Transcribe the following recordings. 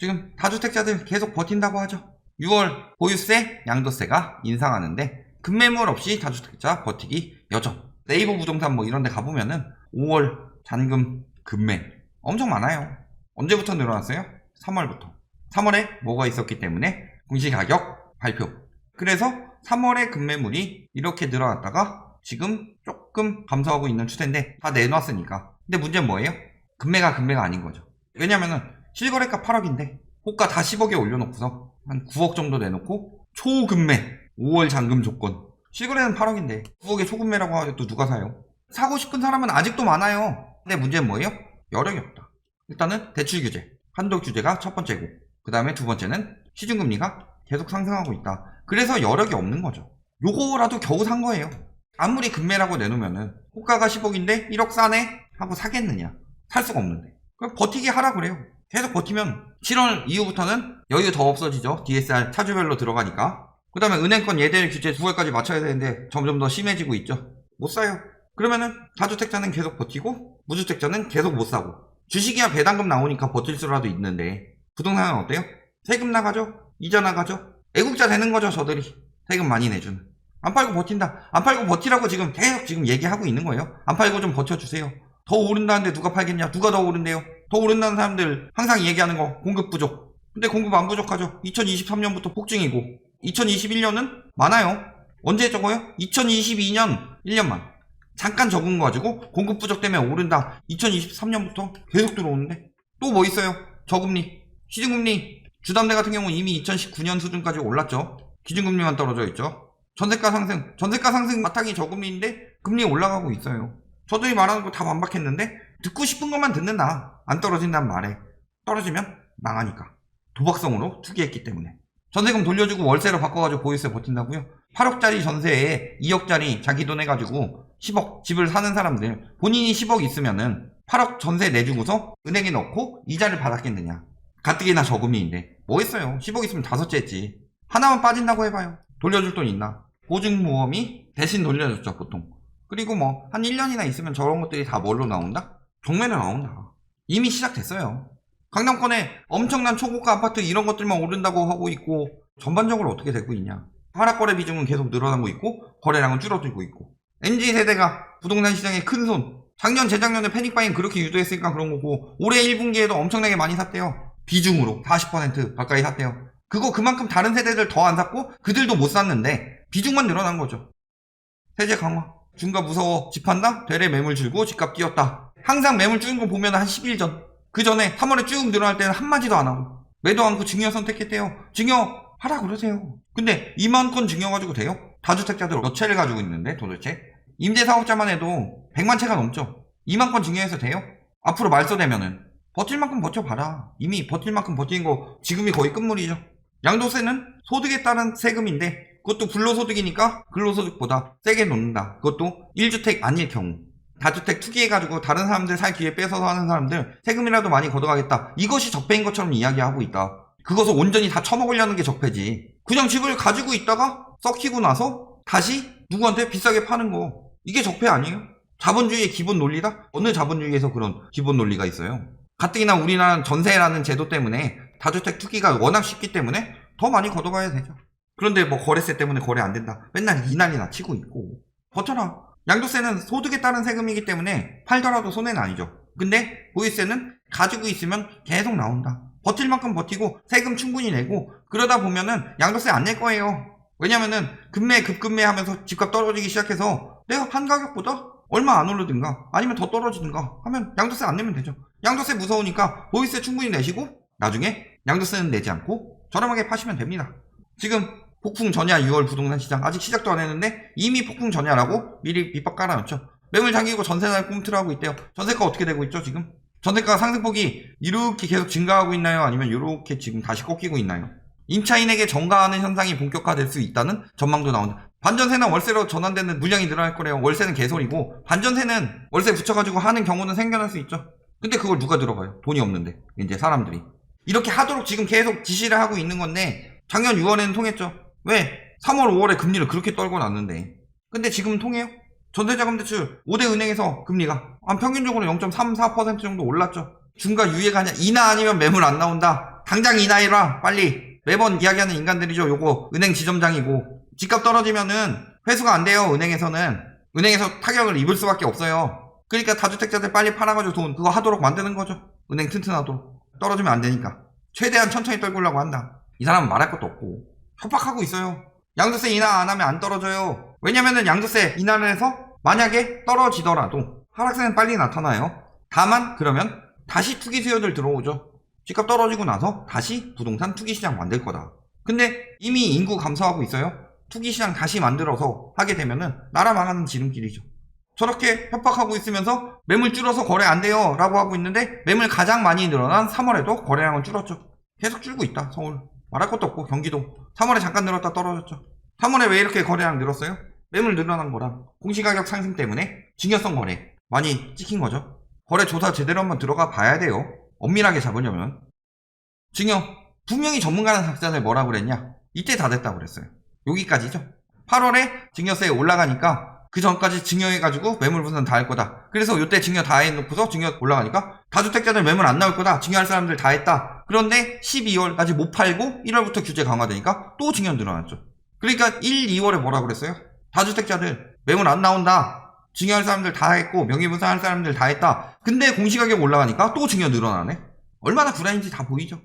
지금 다주택자들 계속 버틴다고 하죠. 6월 보유세, 양도세가 인상하는데 급매물 없이 다주택자 버티기 여전. 네이버 부동산 뭐 이런 데 가보면은 5월 잔금 급매 엄청 많아요. 언제부터 늘어났어요? 3월부터. 3월에 뭐가 있었기 때문에 공시가격 발표. 그래서 3월에 급매물이 이렇게 늘어났다가 지금 조금 감소하고 있는 추세인데 다 내놨으니까. 근데 문제는 뭐예요? 급매가 아닌 거죠. 왜냐면은 실거래가 8억인데 호가 다 10억에 올려놓고서 한 9억 정도 내놓고 초급매 5월 잔금 조건. 실거래는 8억인데 9억에 초급매라고 해도 누가 사요? 사고 싶은 사람은 아직도 많아요. 근데 문제는 뭐예요? 여력이 없다. 일단은 대출 규제, 한도 규제가 첫 번째고, 그 다음에 두 번째는 시중금리가 계속 상승하고 있다. 그래서 여력이 없는 거죠. 요거라도 겨우 산 거예요. 아무리 급매라고 내놓으면은 호가가 10억인데 1억 싸네? 하고 사겠느냐? 살 수가 없는데. 그럼 버티기 하라 그래요. 계속 버티면 7월 이후부터는 여유 더 없어지죠. DSR 차주별로 들어가니까. 그 다음에 은행권 예대율 규제 9월까지 맞춰야 되는데 점점 더 심해지고 있죠. 못 사요. 그러면은 다주택자는 계속 버티고 무주택자는 계속 못 사고, 주식이야 배당금 나오니까 버틸 수라도 있는데 부동산은 어때요? 세금 나가죠? 이자 나가죠? 애국자 되는 거죠. 저들이 세금 많이 내주는. 안 팔고 버틴다. 안 팔고 버티라고 지금 계속 지금 얘기하고 있는 거예요. 안 팔고 좀 버텨주세요. 더 오른다는데 누가 팔겠냐? 누가 더 오른대요? 더 오른다는 사람들 항상 얘기하는 거 공급 부족. 근데 공급 안 부족하죠. 2023년부터 폭증이고 2021년은 많아요. 언제 적어요? 2022년 1년만 잠깐 적은 거 가지고 공급 부족 때문에 오른다. 2023년부터 계속 들어오는데 또 뭐 있어요? 저금리, 시중금리. 주담대 같은 경우는 이미 2019년 수준까지 올랐죠. 기준금리만 떨어져 있죠. 전세가 상승 바탕이 저금리인데 금리 올라가고 있어요. 저들이 말하는 거 다 반박했는데 듣고 싶은 것만 듣는다. 안 떨어진단 말에 떨어지면 망하니까. 도박성으로 투기했기 때문에. 전세금 돌려주고 월세로 바꿔가지고 보유세 버틴다고요? 8억짜리 전세에 2억짜리 자기 돈 해가지고 10억 집을 사는 사람들, 본인이 10억 있으면은 8억 전세 내주고서 은행에 넣고 이자를 받았겠느냐? 가뜩이나 저금리인데 뭐 했어요? 10억 있으면 5째 했지. 하나만 빠진다고 해봐요. 돌려줄 돈 있나? 보증보험이 대신 돌려줬죠 보통. 그리고 뭐 한 1년이나 있으면 저런 것들이 다 뭘로 나온다? 경매로 나온다. 이미 시작됐어요. 강남권에 엄청난 초고가 아파트 이런 것들만 오른다고 하고 있고 전반적으로 어떻게 되고 있냐? 하락거래 비중은 계속 늘어나고 있고 거래량은 줄어들고 있고, MZ세대가 부동산 시장에 큰 손. 작년 재작년에 패닉바잉 그렇게 유도했으니까 그런 거고 올해 1분기에도 엄청나게 많이 샀대요. 비중으로 40% 가까이 샀대요. 그거 그만큼 다른 세대들 더 안 샀고 그들도 못 샀는데 비중만 늘어난 거죠. 세제 강화. 중과 무서워. 집 판다? 되레 매물 줄고 집값 뛰었다. 항상 매물 줄은 거 보면 한 10일 전. 그 전에 3월에 쭉 늘어날 때는 한마디도 안 하고 매도 않고 증여 선택했대요. 증여 하라 그러세요. 근데 2만 건 증여 가지고 돼요? 다주택자들 몇 채를 가지고 있는데 도대체? 임대사업자만 해도 100만 채가 넘죠. 2만 건 증여해서 돼요? 앞으로 말소되면은 버틸 만큼 버텨봐라. 이미 버틸 만큼 버틴 거 지금이 거의 끝물이죠. 양도세는 소득에 따른 세금인데 그것도 불로소득이니까 근로소득보다 세게 놓는다. 그것도 1주택 아닐 경우. 다주택 투기해가지고 다른 사람들 살 기회 뺏어서 하는 사람들 세금이라도 많이 걷어가겠다. 이것이 적폐인 것처럼 이야기하고 있다. 그것을 온전히 다 처먹으려는 게 적폐지. 그냥 집을 가지고 있다가 썩히고 나서 다시 누구한테 비싸게 파는 거. 이게 적폐 아니에요? 자본주의의 기본 논리다? 어느 자본주의에서 그런 기본 논리가 있어요? 가뜩이나 우리나라는 전세라는 제도 때문에 다주택 투기가 워낙 쉽기 때문에 더 많이 걷어가야 되죠. 그런데 뭐 거래세 때문에 거래 안 된다. 맨날 이 난리나 치고 있고. 버텨라. 양도세는 소득에 따른 세금이기 때문에 팔더라도 손해는 아니죠. 근데 보유세는 가지고 있으면 계속 나온다. 버틸 만큼 버티고 세금 충분히 내고 그러다 보면은 양도세 안 낼 거예요. 왜냐면은 급매 하면서 집값 떨어지기 시작해서 내가 판 가격보다 얼마 안 오르든가 아니면 더 떨어지든가 하면 양도세 안 내면 되죠. 양도세 무서우니까 보유세 충분히 내시고 나중에 양도세는 내지 않고 저렴하게 파시면 됩니다. 지금 폭풍 전야 6월 부동산 시장 아직 시작도 안 했는데 이미 폭풍 전야라고 미리 밑밥 깔아놓죠. 매물 잠기고 전세날 꿈틀하고 있대요. 전세가 어떻게 되고 있죠 지금? 전세가 상승폭이 이렇게 계속 증가하고 있나요? 아니면 이렇게 지금 다시 꺾이고 있나요? 임차인에게 전가하는 현상이 본격화될 수 있다는 전망도 나온다. 반전세나 월세로 전환되는 물량이 늘어날 거래요. 월세는 개소리고 반전세는 월세 붙여가지고 하는 경우는 생겨날 수 있죠. 근데 그걸 누가 들어가요? 돈이 없는데. 이제 사람들이 이렇게 하도록 지금 계속 지시를 하고 있는 건데 작년 6월에는 통했죠. 왜? 3월 5월에 금리를 그렇게 떨고 놨는데. 근데 지금은 통해요? 전세자금 대출 5대 은행에서 금리가 한 평균적으로 0.34% 정도 올랐죠. 중과 유예가 아니라 이나 아니면 매물 안 나온다. 당장 인하해라 빨리. 매번 이야기하는 인간들이죠. 요거 은행 지점장이고 집값 떨어지면은 회수가 안 돼요. 은행에서 타격을 입을 수밖에 없어요. 그러니까 다주택자들 빨리 팔아가지고 돈 그거 하도록 만드는 거죠. 은행 튼튼하도록. 떨어지면 안 되니까 최대한 천천히 떨구려고 한다. 이 사람은 말할 것도 없고 협박하고 있어요. 양도세 인하 안 하면 안 떨어져요. 왜냐면은 양도세 인하를 해서 만약에 떨어지더라도 하락세는 빨리 나타나요. 다만 그러면 다시 투기 수요들 들어오죠. 집값 떨어지고 나서 다시 부동산 투기 시장 만들 거다. 근데 이미 인구 감소하고 있어요. 투기 시장 다시 만들어서 하게 되면은 나라 망하는 지름길이죠. 저렇게 협박하고 있으면서 매물 줄어서 거래 안 돼요 라고 하고 있는데 매물 가장 많이 늘어난 3월에도 거래량은 줄었죠. 계속 줄고 있다. 서울 말할 것도 없고 경기도 3월에 잠깐 늘었다 떨어졌죠. 3월에 왜 이렇게 거래량 늘었어요? 매물 늘어난 거랑 공시가격 상승 때문에 증여성 거래 많이 찍힌 거죠. 거래 조사 제대로 한번 들어가 봐야 돼요. 엄밀하게 잡으려면. 증여 분명히 전문가는 학자들 뭐라고 그랬냐? 이때 다 됐다고 그랬어요. 여기까지죠. 8월에 증여세 올라가니까 그 전까지 증여해가지고 매물 분산 다 할 거다. 그래서 요때 증여 다 해놓고서 증여 올라가니까 다주택자들 매물 안 나올 거다. 증여할 사람들 다 했다. 그런데 12월까지 못 팔고 1월부터 규제 강화되니까 또 증여 늘어났죠. 그러니까 1, 2월에 뭐라 그랬어요? 다주택자들 매물 안 나온다. 증여할 사람들 다 했고 명의분산할 사람들 다 했다. 근데 공시가격 올라가니까 또 증여 늘어나네. 얼마나 불안인지 다 보이죠.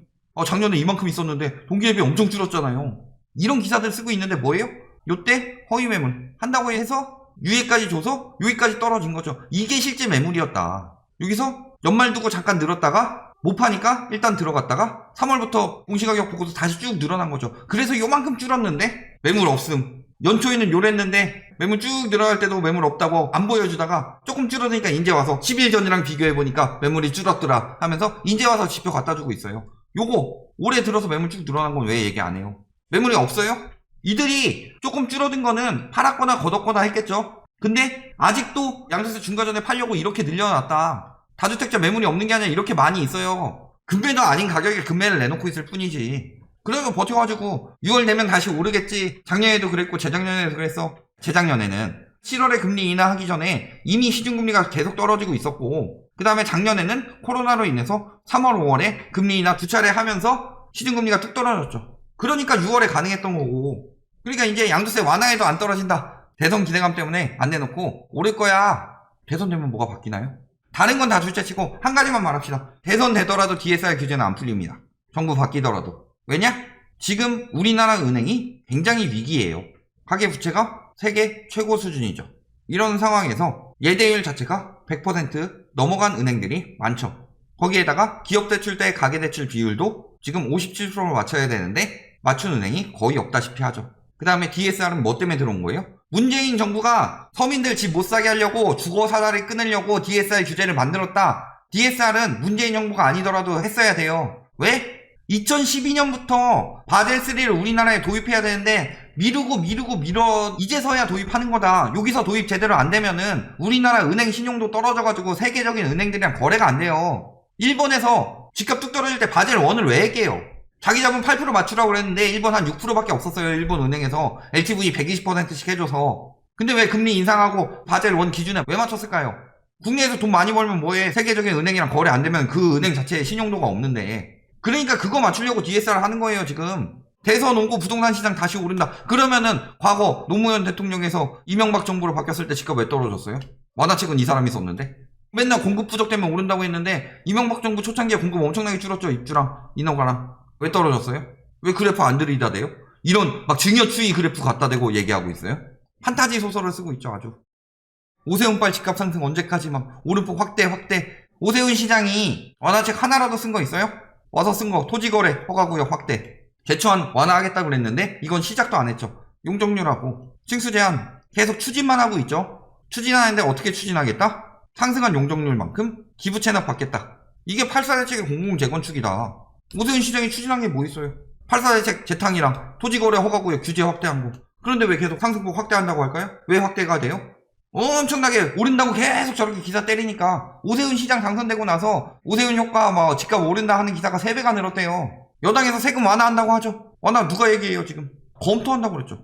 작년에 이만큼 있었는데 동기에 비해 엄청 줄었잖아요. 이런 기사들 쓰고 있는데 뭐예요? 요때 허위 매물 한다고 해서 유예까지 줘서 여기까지 떨어진 거죠. 이게 실제 매물이었다. 여기서 연말 두고 잠깐 늘었다가 못 파니까 일단 들어갔다가 3월부터 공시가격 보고서 다시 쭉 늘어난 거죠. 그래서 요만큼 줄었는데 매물 없음. 연초에는 요랬는데 매물 쭉 늘어날 때도 매물 없다고 안 보여주다가 조금 줄어드니까 이제 와서 10일 전이랑 비교해보니까 매물이 줄었더라 하면서 이제 와서 지표 갖다 주고 있어요. 요거 올해 들어서 매물 쭉 늘어난 건 왜 얘기 안 해요? 매물이 없어요? 이들이 조금 줄어든 거는 팔았거나 걷었거나 했겠죠. 근데 아직도 양도세 중과 전에 팔려고 이렇게 늘려놨다. 다주택자 매물이 없는 게 아니라 이렇게 많이 있어요. 금매도 아닌 가격에 금매를 내놓고 있을 뿐이지. 그래서 버텨가지고 6월 되면 다시 오르겠지. 작년에도 그랬고 재작년에도 그랬어. 재작년에는 7월에 금리 인하하기 전에 이미 시중금리가 계속 떨어지고 있었고 그 다음에 작년에는 코로나로 인해서 3월, 5월에 금리 인하 2차례 하면서 시중금리가 뚝 떨어졌죠. 그러니까 6월에 가능했던 거고. 그러니까 이제 양도세 완화해도 안 떨어진다. 대선 기대감 때문에 안 내놓고 오를 거야. 대선 되면 뭐가 바뀌나요? 다른 건 다 둘째치고 한 가지만 말합시다. 대선 되더라도 DSR 규제는 안 풀립니다. 정부 바뀌더라도. 왜냐? 지금 우리나라 은행이 굉장히 위기예요. 가계부채가 세계 최고 수준이죠. 이런 상황에서 예대율 자체가 100% 넘어간 은행들이 많죠. 거기에다가 기업대출 대 가계대출 비율도 지금 57%로 맞춰야 되는데 맞춘 은행이 거의 없다시피 하죠. 그 다음에 DSR은 뭐 때문에 들어온 거예요? 문재인 정부가 서민들 집 못 사게 하려고 주거 사다리 끊으려고 DSR 규제를 만들었다. DSR은 문재인 정부가 아니더라도 했어야 돼요. 왜? 2012년부터 바젤3를 우리나라에 도입해야 되는데 미루고 이제서야 도입하는 거다. 여기서 도입 제대로 안 되면은 우리나라 은행 신용도 떨어져가지고 세계적인 은행들이랑 거래가 안 돼요. 일본에서 집값 뚝 떨어질 때 바젤 1을 왜 할게요? 자기 자본 8% 맞추라고 그랬는데 일본 한 6%밖에 없었어요. 일본 은행에서 LTV 120%씩 해줘서. 근데 왜 금리 인상하고 바젤 1 기준에 왜 맞췄을까요? 국내에서 돈 많이 벌면 뭐해? 세계적인 은행이랑 거래 안 되면 그 은행 자체에 신용도가 없는데. 그러니까 그거 맞추려고 DSR 하는 거예요 지금. 대선 오고 부동산 시장 다시 오른다. 그러면은 과거 노무현 대통령에서 이명박 정부로 바뀌었을 때 집값 왜 떨어졌어요? 완화책은 이 사람이 썼는데. 맨날 공급 부족 때문에 오른다고 했는데 이명박 정부 초창기에 공급 엄청나게 줄었죠. 입주랑 인허가랑. 왜 떨어졌어요? 왜 그래프 안 들이다대요? 이런 막 증여추이 그래프 갖다 대고 얘기하고 있어요? 판타지 소설을 쓰고 있죠 아주. 오세훈빨 집값 상승 언제까지 막 오름폭 확대. 오세훈 시장이 완화책 하나라도 쓴 거 있어요? 와서 쓴 거 토지거래 허가구역 확대. 제초안 완화하겠다고 그랬는데 이건 시작도 안 했죠. 용적률하고 층수 제한 계속 추진만 하고 있죠. 추진하는데 어떻게 추진하겠다? 상승한 용적률만큼 기부 채납 받겠다. 이게 8.4대책의 공공재건축이다. 오세훈 시장이 추진한 게 뭐 있어요? 8.4대책 재탕이랑 토지거래 허가구역 규제 확대한 거. 그런데 왜 계속 상승폭 확대한다고 할까요? 왜 확대가 돼요? 엄청나게 오른다고 계속 저렇게 기사 때리니까 오세훈 시장 당선되고 나서 오세훈 효과 뭐 집값 오른다 하는 기사가 3배가 늘었대요. 여당에서 세금 완화한다고 하죠. 완화 누가 얘기해요 지금? 검토한다고 그랬죠.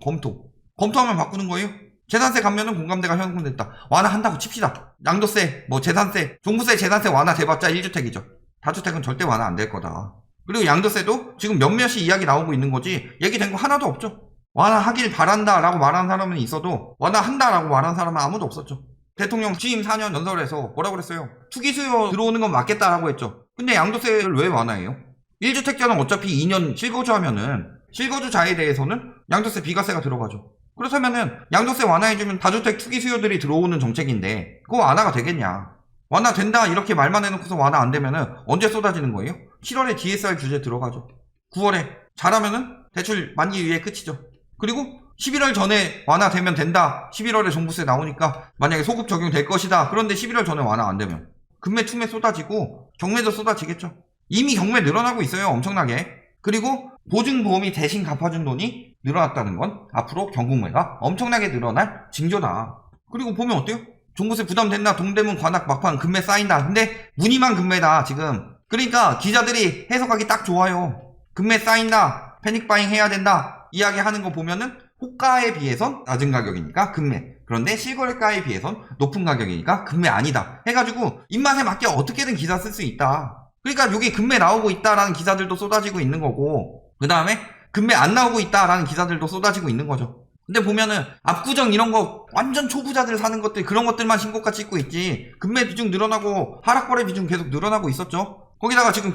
검토하면 바꾸는 거예요? 재산세 감면은 공감대가 형성됐다. 완화한다고 칩시다. 양도세, 뭐 재산세, 종부세, 재산세 완화 돼봤자 1주택이죠. 다주택은 절대 완화 안 될 거다. 그리고 양도세도 지금 몇몇이 이야기 나오고 있는 거지 얘기된 거 하나도 없죠. 완화하길 바란다 라고 말하는 사람은 있어도 완화한다 라고 말하는 사람은 아무도 없었죠. 대통령 취임 4년 연설에서 뭐라고 그랬어요? 투기 수요 들어오는 건 맞겠다라고 했죠. 근데 양도세를 왜 완화해요? 1주택자는 어차피 2년 실거주 하면은 실거주자에 대해서는 양도세 비과세가 들어가죠. 그렇다면은 양도세 완화해주면 다주택 투기 수요들이 들어오는 정책인데 그거 완화가 되겠냐? 완화된다 이렇게 말만 해놓고서 완화 안 되면은 언제 쏟아지는 거예요? 7월에 DSR 규제 들어가죠. 9월에 잘하면은 대출 만기 이후에 끝이죠. 그리고 11월 전에 완화되면 된다. 11월에 종부세 나오니까 만약에 소급 적용될 것이다. 그런데 11월 전에 완화 안 되면 금매 투매 쏟아지고 경매도 쏟아지겠죠. 이미 경매 늘어나고 있어요. 엄청나게. 그리고 보증보험이 대신 갚아준 돈이 늘어났다는 건 앞으로 경국매가 엄청나게 늘어날 징조다. 그리고 보면 어때요? 종부세 부담된다. 동대문 관악 막판 금매 쌓인다. 근데 무늬만 금매다 지금. 그러니까 기자들이 해석하기 딱 좋아요. 금매 쌓인다. 패닉바잉 해야 된다. 이야기하는 거 보면은 호가에 비해선 낮은 가격이니까 금매. 그런데 실거래가에 비해선 높은 가격이니까 금매 아니다. 해가지고 입맛에 맞게 어떻게든 기사 쓸 수 있다. 그러니까 여기 금매 나오고 있다라는 기사들도 쏟아지고 있는 거고 그 다음에 금매 안 나오고 있다라는 기사들도 쏟아지고 있는 거죠. 근데 보면은 압구정 이런 거 완전 초부자들 사는 것들 그런 것들만 신고가 찍고 있지 금매 비중 늘어나고 하락거래 비중 계속 늘어나고 있었죠. 거기다가 지금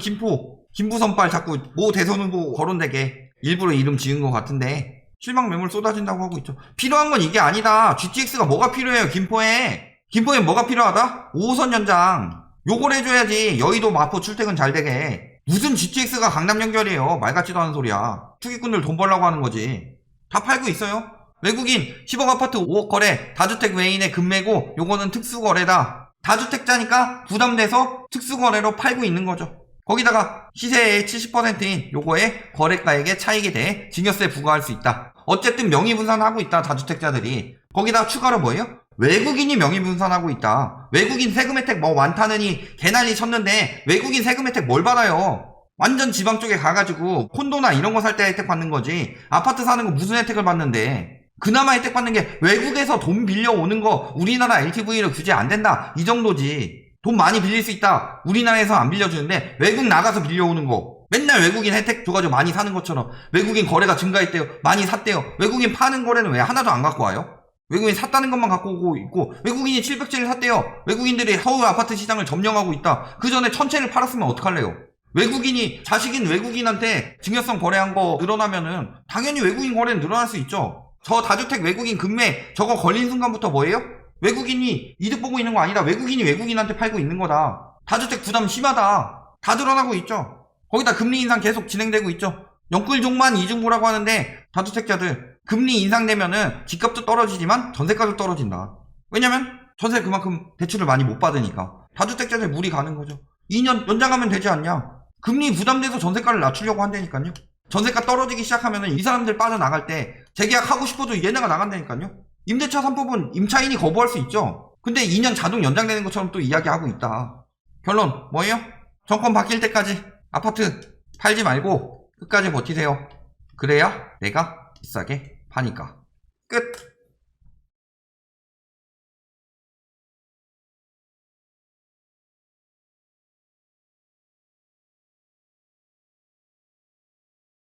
김부선발 자꾸 모 대선 후보 거론되게 일부러 이름 지은 것 같은데 실망 매물 쏟아진다고 하고 있죠. 필요한 건 이게 아니다. GTX가 뭐가 필요해요? 김포에 뭐가 필요하다? 5호선 연장 요걸 해줘야지. 여의도 마포 출퇴근 잘 되게. 무슨 GTX가 강남 연결이에요. 말 같지도 않은 소리야. 투기꾼들 돈 벌라고 하는 거지. 다 팔고 있어요. 외국인 10억 아파트 5억 거래 다주택 외인의 금매고 요거는 특수거래다. 다주택자니까 부담돼서 특수거래로 팔고 있는 거죠. 거기다가 시세의 70%인 요거에 거래가액의 차익에 대해 증여세 부과할 수 있다. 어쨌든 명의분산하고 있다. 다주택자들이. 거기다가 추가로 뭐예요? 외국인이 명의분산하고 있다. 외국인 세금 혜택 뭐 많다느니 개난리 쳤는데 외국인 세금 혜택 뭘 받아요? 완전 지방 쪽에 가가지고 콘도나 이런 거 살 때 혜택 받는 거지. 아파트 사는 거 무슨 혜택을 받는데. 그나마 혜택 받는 게 외국에서 돈 빌려오는 거 우리나라 LTV를 규제 안 된다. 이 정도지. 돈 많이 빌릴 수 있다. 우리나라에서 안 빌려주는데 외국 나가서 빌려오는 거. 맨날 외국인 혜택 줘가지고 많이 사는 것처럼 외국인 거래가 증가했대요. 많이 샀대요. 외국인 파는 거래는 왜 하나도 안 갖고 와요? 외국인 샀다는 것만 갖고 오고 있고 외국인이 700채를 샀대요. 외국인들이 서울 아파트 시장을 점령하고 있다. 그 전에 1000채를 팔았으면 어떡할래요? 외국인이 자식인 외국인한테 증여성 거래한 거 늘어나면은 당연히 외국인 거래는 늘어날 수 있죠. 저 다주택 외국인 금매 저거 걸린 순간부터 뭐예요? 외국인이 이득 보고 있는 거 아니다. 외국인이 외국인한테 팔고 있는 거다. 다주택 부담 심하다. 다 드러나고 있죠. 거기다 금리 인상 계속 진행되고 있죠. 영끌종만 이중부라고 하는데 다주택자들 금리 인상되면은 집값도 떨어지지만 전세가도 떨어진다. 왜냐면 전세 그만큼 대출을 많이 못 받으니까 다주택자들 무리 가는 거죠. 2년 연장하면 되지 않냐. 금리 부담돼서 전세가를 낮추려고 한다니까요. 전세가 떨어지기 시작하면은 이 사람들 빠져나갈 때 재계약하고 싶어도 얘네가 나간다니까요. 임대차 3법은 임차인이 거부할 수 있죠. 근데 2년 자동 연장되는 것처럼 또 이야기하고 있다. 결론 뭐예요? 정권 바뀔 때까지 아파트 팔지 말고 끝까지 버티세요. 그래야 내가 비싸게 파니까.